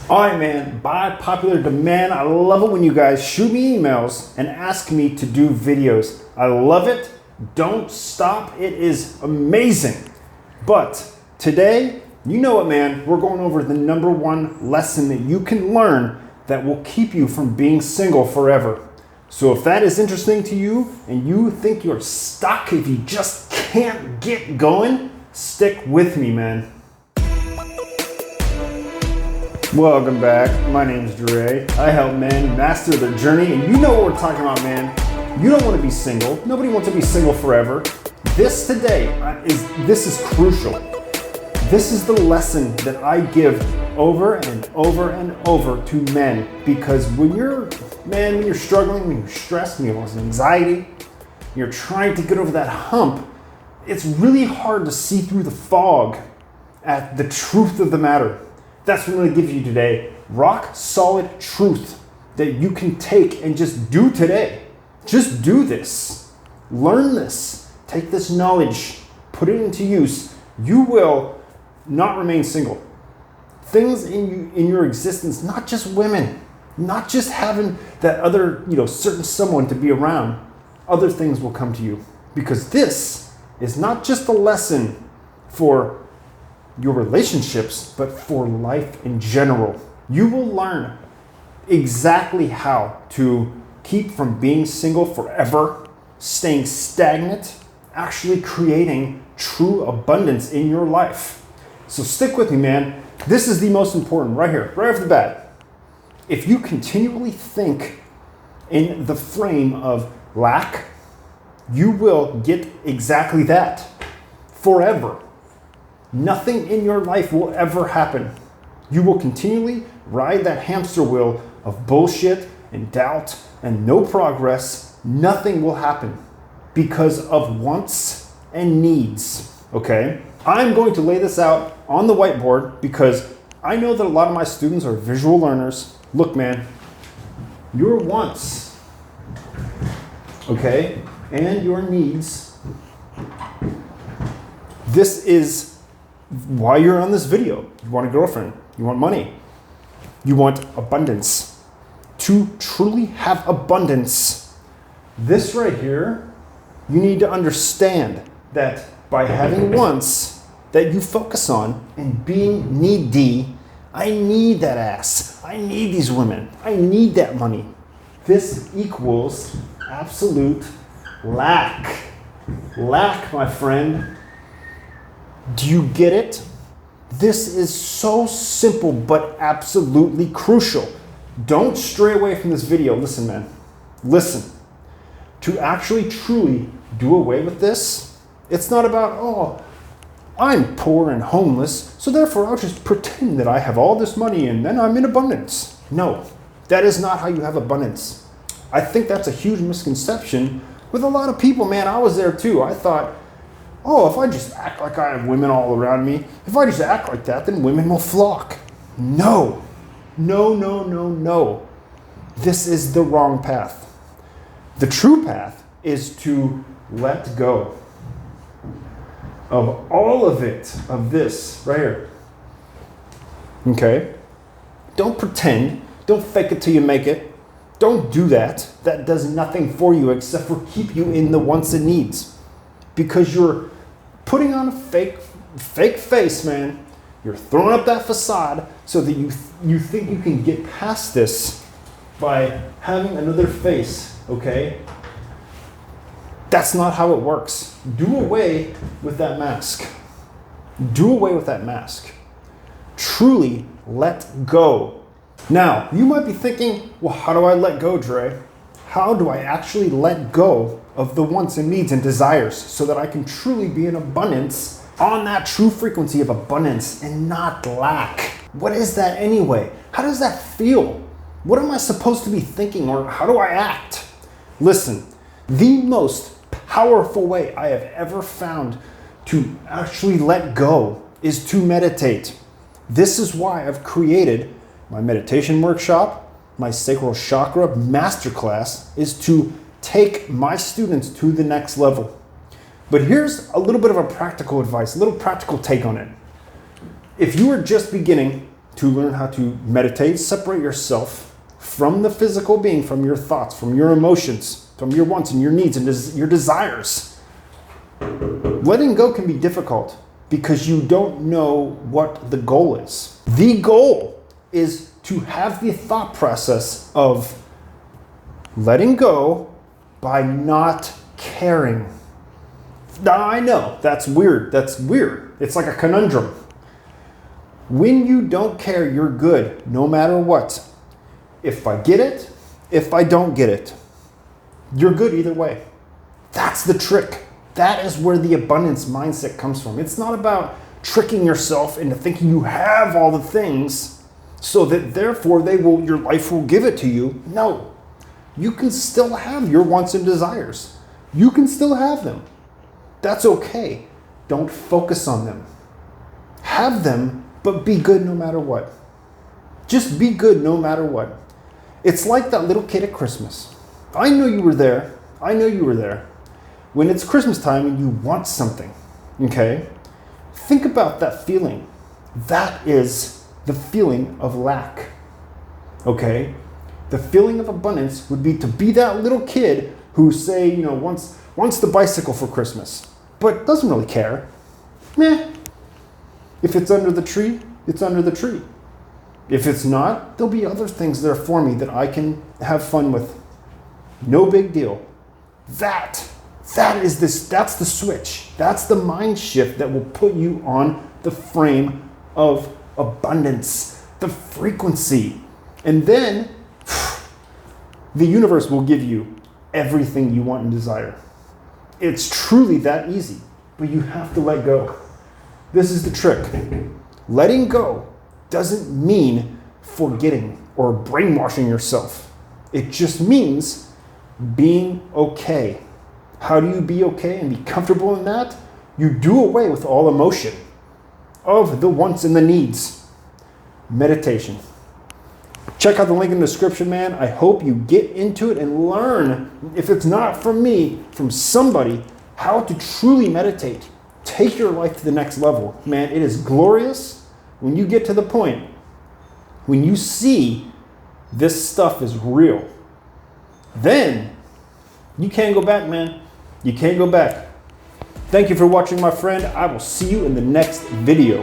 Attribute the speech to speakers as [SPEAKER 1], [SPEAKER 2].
[SPEAKER 1] All right, man, by popular demand, I love it when you guys shoot me emails and ask me to do videos. I love it. Don't stop. It is amazing. But today, you know what, man, we're going over the number one lesson that you can learn that will keep you from being single forever. So if that is interesting to you and you think you're stuck, if you just can't get going, stick with me, man. Welcome back. My name's Dre. I help men master their journey, and you know what we're talking about, man. You don't want to be single. Nobody wants to be single forever. This today is crucial. This is the lesson that I give over and over and over to men, because when you're struggling, when you're stressed, when you have anxiety, you're trying to get over that hump, it's really hard to see through the fog at the truth of the matter. That's what I'm going to give you today. Rock solid truth that you can take and just do today. Just do this. Learn this. Take this knowledge. Put it into use. You will not remain single. Things in your existence, not just women, not just having that other, certain someone to be around. Other things will come to you, because this is not just a lesson for your relationships, but for life in general. You will learn exactly how to keep from being single forever, staying stagnant, actually creating true abundance in your life. So stick with me, man. This is the most important right here, right off the bat. If you continually think in the frame of lack, you will get exactly that forever. Nothing in your life will ever happen. You will continually ride that hamster wheel of bullshit and doubt and no progress. Nothing will happen because of wants and needs, okay? I'm going to lay this out on the whiteboard because I know that a lot of my students are visual learners. Look, man, your wants, okay, and your needs, this is why you're on this video. You want a girlfriend, you want money, you want abundance. To truly have abundance, this right here, you need to understand that by having wants that you focus on and being needy, I need that ass, I need these women, I need that money. This equals absolute lack. Lack, my friend. Do you get it? This is so simple, but absolutely crucial. Don't stray away from this video. Listen, man. Listen. To actually truly do away with this, it's not about, oh, I'm poor and homeless, so therefore I'll just pretend that I have all this money and then I'm in abundance. No, that is not how you have abundance. I think that's a huge misconception with a lot of people, man. I was there too. I thought, oh, if I just act like I have women all around me, if I just act like that, then women will flock. No. No, no, no, no. This is the wrong path. The true path is to let go of all of it, of this right here. Okay? Don't pretend. Don't fake it till you make it. Don't do that. That does nothing for you except for keep you in the wants and needs. Because you're putting on a fake face, man. You're throwing up that facade so that you think you can get past this by having another face, okay? That's not how it works. Do away with that mask. Do away with that mask. Truly let go. Now, you might be thinking, well, how do I let go, Dre? How do I actually let go of the wants and needs and desires so that I can truly be in abundance, on that true frequency of abundance and not lack? What is that anyway? How does that feel? What am I supposed to be thinking, or how do I act? Listen, the most powerful way I have ever found to actually let go is to meditate. This is why I've created my meditation workshop. My SACRAL Chakra Masterclass is to take my students to the next level. But here's a little bit of a practical advice, a little practical take on it. If you are just beginning to learn how to meditate, separate yourself from the physical being, from your thoughts, from your emotions, from your wants and your needs and your desires. Letting go can be difficult because you don't know what the goal is. The goal is to have the thought process of letting go by not caring. Now, I know, that's weird. That's weird. It's like a conundrum. When you don't care, you're good, no matter what. If I get it, if I don't get it, you're good either way. That's the trick. That is where the abundance mindset comes from. It's not about tricking yourself into thinking you have all the things so that therefore your life will give it to you. No, you can still have your wants and desires. You can still have them. That's okay. Don't focus on them. Have them, but be good no matter what. Just be good no matter what. It's like that little kid at Christmas. I know you were there. I know you were there. When it's Christmas time and you want something, okay? Think about that feeling. That is the feeling of lack, okay? The feeling of abundance would be to be that little kid who wants the bicycle for Christmas, but doesn't really care. Meh. If it's under the tree, it's under the tree. If it's not, there'll be other things there for me that I can have fun with. No big deal. That's the switch. That's the mind shift that will put you on the frame of abundance, the frequency. And then the universe will give you everything you want and desire. It's truly that easy, but you have to let go. This is the trick. Letting go doesn't mean forgetting or brainwashing yourself. It just means being okay. How do you be okay and be comfortable in that? You do away with all emotion of the wants and the needs. Meditation. Check out the link in the description, man. I hope you get into it and learn, if it's not from me, from somebody, how to truly meditate. Take your life to the next level. Man, it is glorious when you get to the point when you see this stuff is real. Then you can't go back, man. You can't go back. Thank you for watching, my friend. I will see you in the next video.